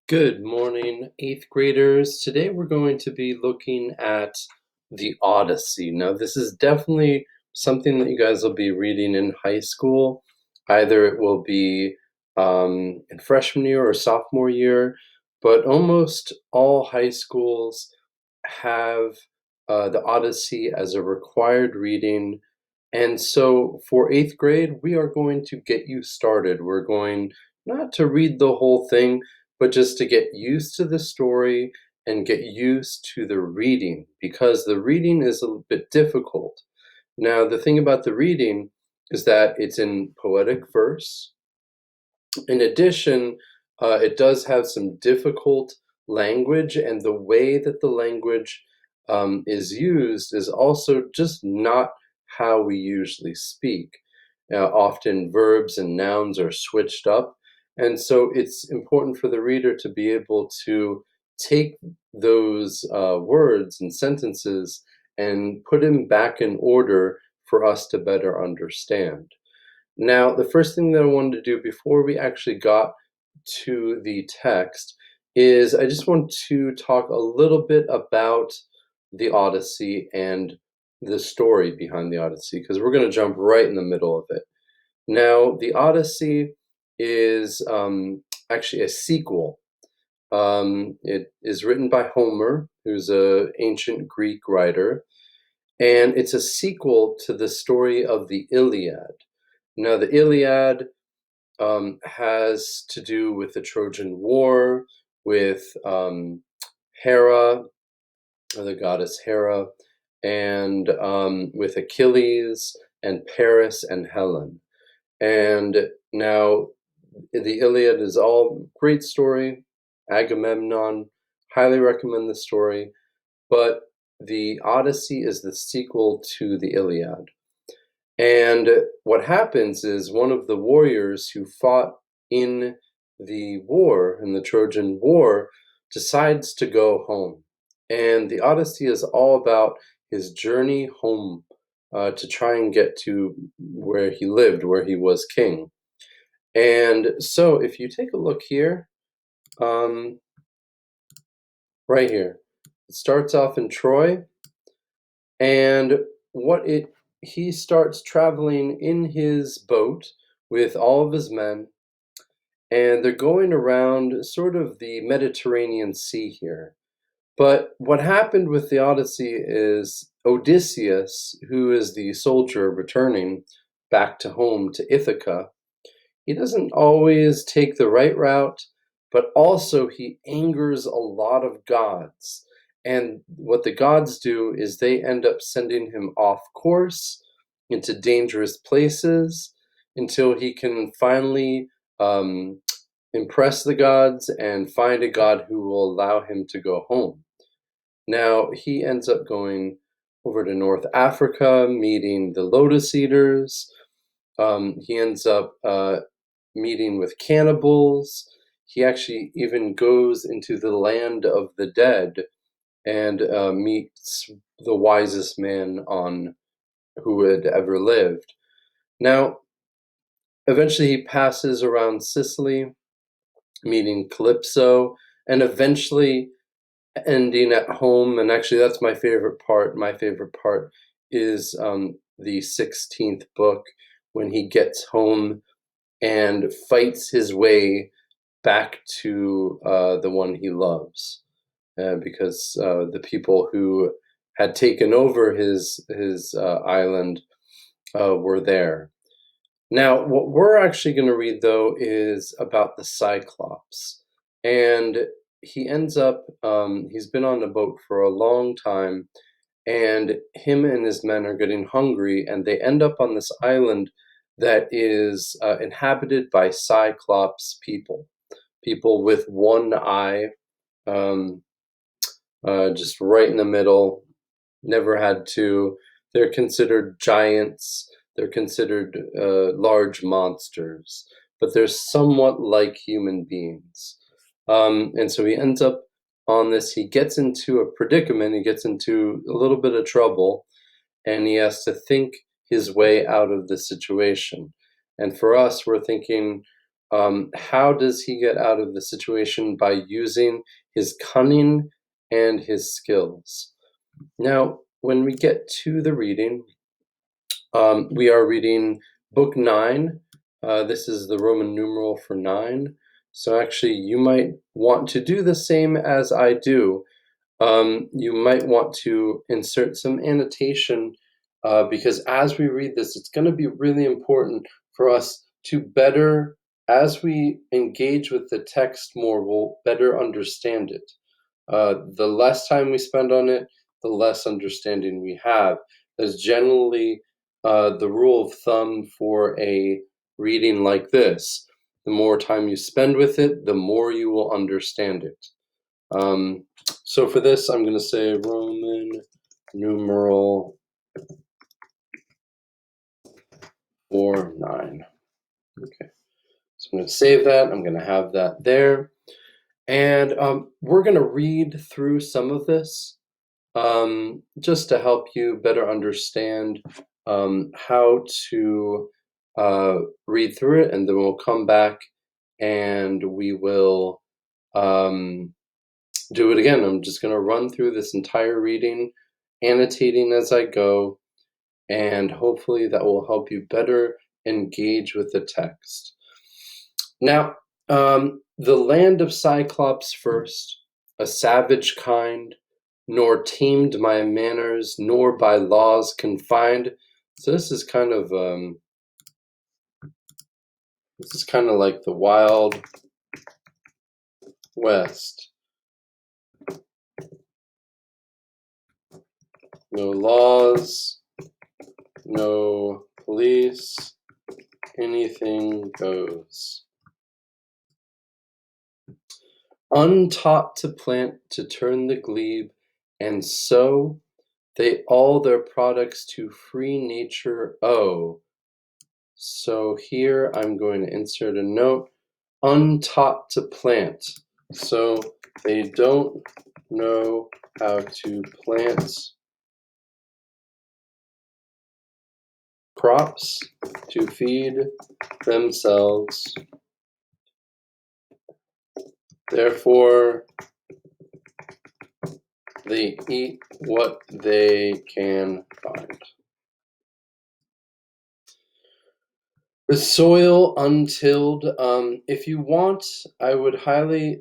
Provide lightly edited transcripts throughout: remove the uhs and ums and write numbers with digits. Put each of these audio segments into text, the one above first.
Good morning, eighth graders. Today we're going to be looking at the Odyssey. Now, this is definitely something that you guys will be reading in high school. Either it will be in freshman year or sophomore year, but almost all high schools have the Odyssey as a required reading. And so for eighth grade, we are going to get you started. We're going not to read the whole thing, but just to get used to the story and get used to the reading, because the reading is a bit difficult. Now, the thing about the reading is that it's in poetic verse. In addition, it does have some difficult language, and the way that the language is used is also just not how we usually speak. Often verbs and nouns are switched up, and so it's important for the reader to be able to take those words and sentences and put them back in order for us to better understand. Now, the first thing that I wanted to do before we actually got to the text is I just want to talk a little bit about the Odyssey and the story behind the Odyssey, because we're going to jump right in the middle of it. Now, the Odyssey is actually a sequel. It is written by Homer, who's an ancient Greek writer, and it's a sequel to the story of the Iliad. Now, the Iliad has to do with the Trojan War, with Hera, or the goddess Hera, and with Achilles and Paris and Helen. And now the Iliad is all great story. Agamemnon, highly recommend the story, but the Odyssey is the sequel to the Iliad. And what happens is one of the warriors who fought in the war, in the Trojan War, decides to go home. And the Odyssey is all about his journey home to try and get to where he lived, where he was king. And so if you take a look here, um, right here, it starts off in Troy, and he starts traveling in his boat with all of his men, and they're going around sort of the Mediterranean Sea here. But what happened with the Odyssey is Odysseus, who is the soldier returning back to home to Ithaca, he doesn't always take the right route, but also he angers a lot of gods. And what the gods do is they end up sending him off course into dangerous places until he can finally impress the gods and find a god who will allow him to go home. Now, he ends up going over to North Africa, meeting the Lotus Eaters. He ends up meeting with cannibals. He actually even goes into the land of the dead and meets the wisest man on who had ever lived. Now, eventually he passes around Sicily, meeting Calypso, and eventually ending at home. And actually, that's my favorite part. My favorite part is the 16th book, when he gets home and fights his way back to the one he loves, because the people who had taken over his island were there. Now, what we're actually going to read, though, is about the Cyclops. And he ends up, he's been on the boat for a long time, and him and his men are getting hungry, and they end up on this island that is inhabited by Cyclops people, people with one eye, um, just right in the middle, never had two. They're considered giants. They're considered large monsters, but they're somewhat like human beings. And so he ends up on this. He gets into a predicament. He gets into a little bit of trouble, and he has to think his way out of the situation. And for us, we're thinking, How does he get out of the situation? By using his cunning and his skills. Now, when we get to the reading, we are reading book 9. This is the Roman numeral for 9. So actually, you might want to do the same as I do. You might want to insert some annotation because as we read this, it's going to be really important for us to better, as we engage with the text more, we'll better understand it. The less time we spend on it, the less understanding we have. That's generally the rule of thumb for a reading like this. The more time you spend with it, the more you will understand it. So for this, I'm going to say Roman numeral 49. Okay, so I'm going to save that. I'm going to have that there. And we're going to read through some of this just to help you better understand how to read through it. And then we'll come back and we will do it again. I'm just going to run through this entire reading, annotating as I go, and hopefully that will help you better engage with the text. Now, the land of Cyclops first, a savage kind, nor tamed my manners, nor by laws confined. So this is kind of like the Wild West. No laws, no police, anything goes. Untaught to plant, to turn the glebe, and so they all their products to free nature owe. So here I'm going to insert a note, untaught to plant. So they don't know how to plant crops to feed themselves. Therefore, they eat what they can find. The soil untilled. If you want, I would highly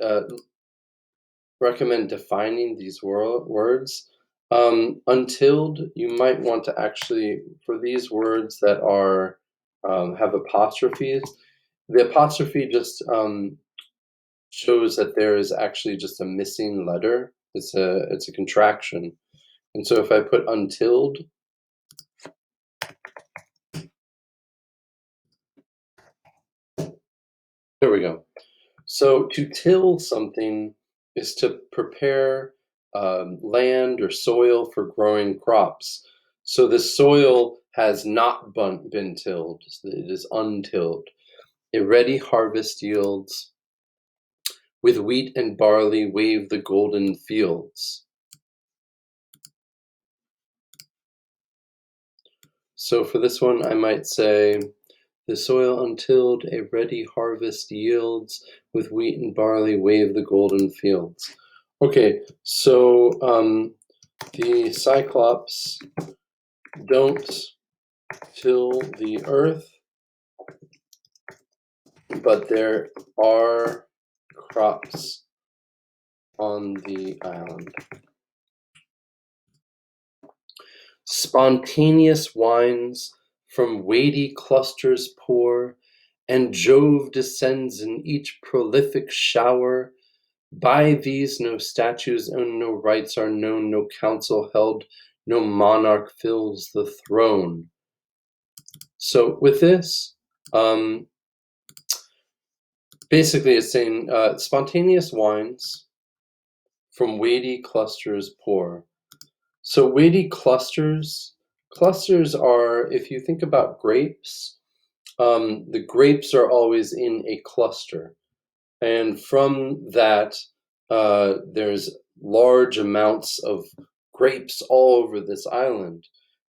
recommend defining these words. Untilled, you might want to actually, for these words that are have apostrophes, the apostrophe just shows that there is actually just a missing letter. It's a contraction. And so if I put untilled, there we go. So to till something is to prepare land or soil for growing crops. So the soil has not been tilled, it is untilled. A ready harvest yields, with wheat and barley wave the golden fields. So for this one, I might say, the soil untilled, a ready harvest yields, with wheat and barley wave the golden fields. Okay, so the Cyclops don't till the earth, but there are crops on the island. Spontaneous wines from weighty clusters pour, and Jove descends in each prolific shower. By these no statues owned, no rights are known, no council held, no monarch fills the throne. So with this, basically it's saying spontaneous wines from weighty clusters pour. So weighty clusters are, if you think about grapes, the grapes are always in a cluster. And from that, there's large amounts of grapes all over this island.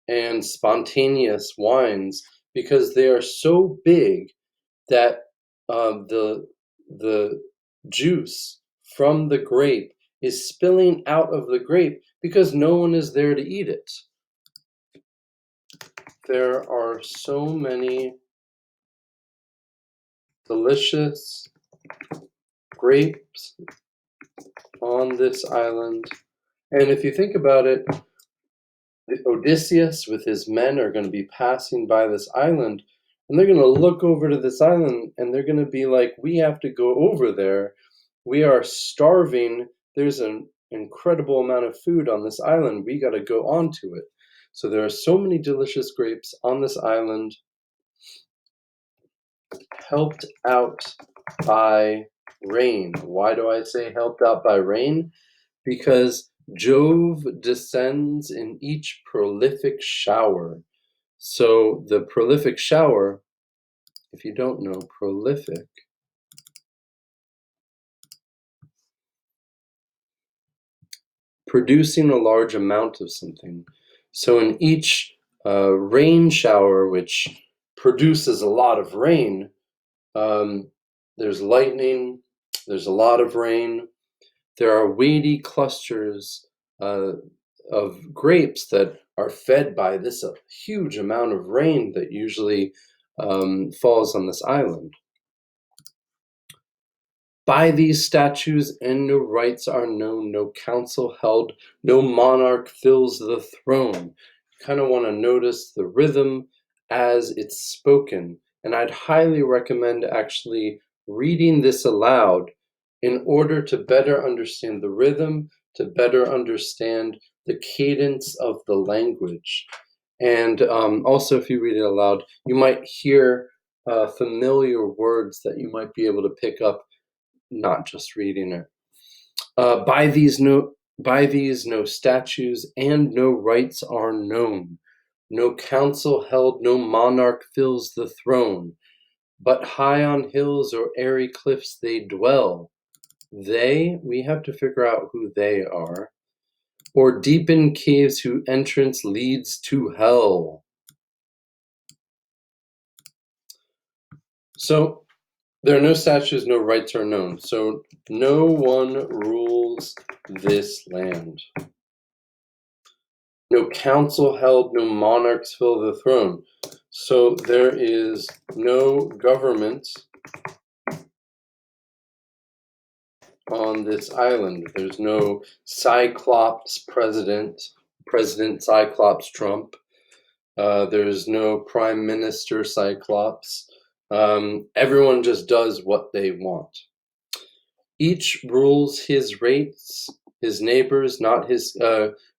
And spontaneous wines, because they are so big that the juice from the grape is spilling out of the grape because no one is there to eat it. There are so many delicious grapes on this island. And if you think about it, Odysseus with his men are going to be passing by this island, and they're going to look over to this island and they're going to be like, we have to go over there. We are starving. There's an incredible amount of food on this island. We got to go onto it. So there are so many delicious grapes on this island, helped out by rain. Why do I say helped out by rain? Because Jove descends in each prolific shower. So the prolific shower, if you don't know, prolific, producing a large amount of something. So in each rain shower, which produces a lot of rain, there's lightning, there's a lot of rain, there are weighty clusters of grapes that are fed by this huge amount of rain that usually falls on this island. By these statutes, and no rights are known, no council held, no monarch fills the throne. You kind of want to notice the rhythm as it's spoken. And I'd highly recommend actually reading this aloud in order to better understand the rhythm, to better understand the cadence of the language. And also, if you read it aloud, you might hear familiar words that you might be able to pick up, not just reading it. By these no statutes and no rights are known. No council held, no monarch fills the throne. But high on hills or airy cliffs they dwell. We have to figure out who they are. Or deep in caves whose entrance leads to hell. So there are no statutes, no rights are known. So no one rules this land. No council held, no monarchs fill the throne. So there is no government on this island. There's no Cyclops President Cyclops Trump. There's no Prime Minister Cyclops. Everyone just does what they want. Each rules his rates, his neighbors, not his,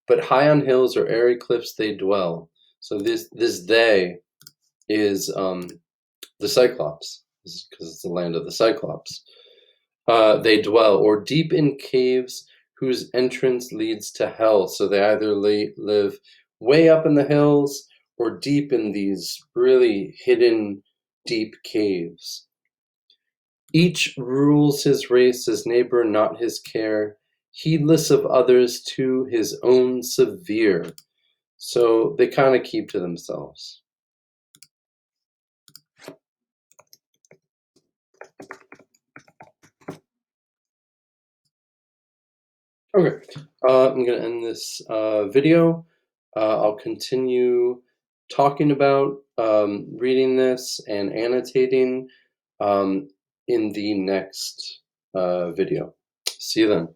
but high on hills or airy cliffs they dwell. So this they is the Cyclops, because it's the land of the Cyclops. They dwell, or deep in caves whose entrance leads to hell. So they either live way up in the hills or deep in these really hidden, deep caves. Each rules his race, his neighbor not his care, heedless of others to his own severe. So they kind of keep to themselves. Okay, I'm going to end this video. I'll continue talking about reading this and annotating in the next video. See you then.